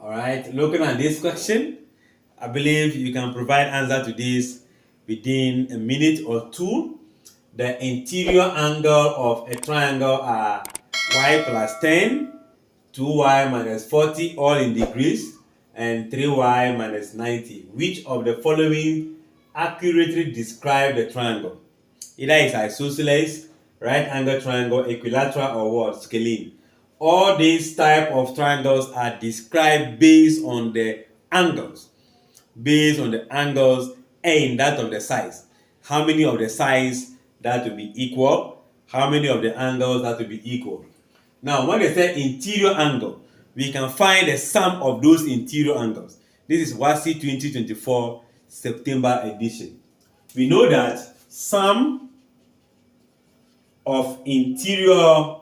All right, looking at this question, I believe you can provide answer to this within a minute or two. The interior angle of a triangle are y plus 10, 2y minus 40, all in degrees, and 3y minus 90. Which of the following accurately describe the triangle? Either it's isosceles, right angle triangle, equilateral, or what? Scalene. All these type of triangles are described based on the angles. Based on the angles and that of the sides. How many of the sides that will be equal? How many of the angles that will be equal? Now, when they say interior angle, we can find the sum of those interior angles. This is WASSCE 2024 September edition. We know that sum of interior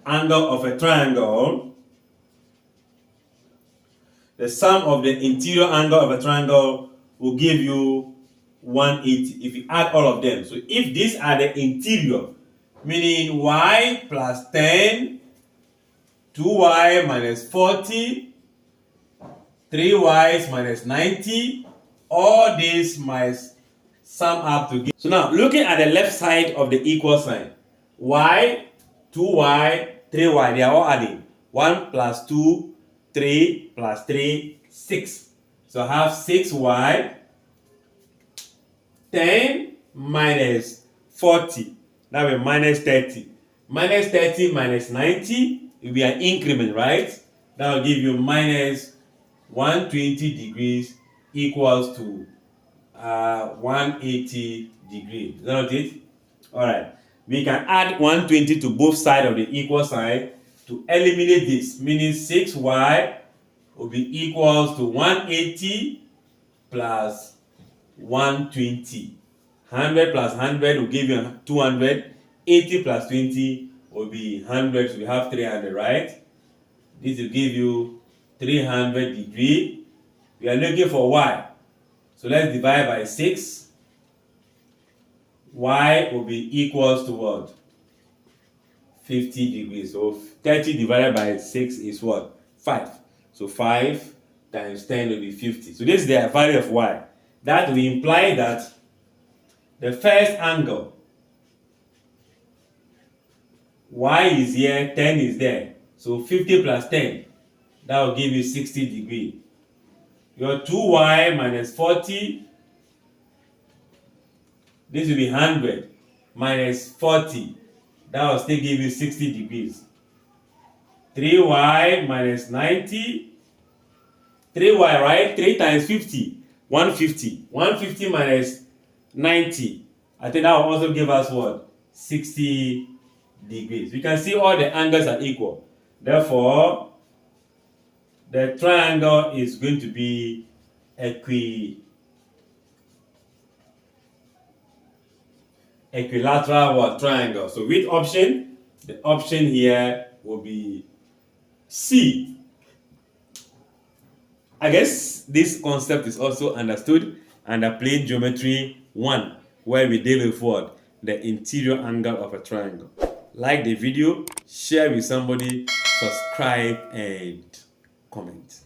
angle of a triangle, the sum of the interior angle of a triangle will give you 180 if you add all of them. So if these are the interior, meaning y plus 10, 2y minus 40, 3y minus 90, all these must sum up to give. So now looking at the left side of the equal sign, y, 2y, 3y, they are all adding. 1 plus 2, 3 plus 3, 6. So I have 6y, 10 minus 40, that will be minus 30. Minus 30 minus 90 will be an increment, right? That will give you minus 120 degrees equals to 180 degrees. Is that not it? Alright. We can add 120 to both sides of the equal sign to eliminate this, meaning 6y will be equals to 180 plus 120. 100 plus 100 will give you 200. 80 plus 20 will be 100. So we have 300, right? This will give you 300 degrees. We are looking for y. So let's divide by 6. Y will be equals to what? 50 degrees. So 30 divided by 6 is what? 5. So 5 times 10 will be 50. So this is the value of y. That will imply that the first angle, y is here, 10 is there. So 50 plus 10, that will give you 60 degrees. Your 2y minus 40, this will be 100 minus 40. That will still give you 60 degrees. 3y minus 90. 3y, right? 3 times 50. 150. 150 minus 90. I think that will also give us what? 60 degrees. We can see all the angles are equal. Therefore, the triangle is going to be equilateral triangle. So which option? The option here will be C. I guess this concept is also understood under plane geometry 1, where we deal with what? The interior angle of a triangle. Like the video, share with somebody, subscribe, and comment.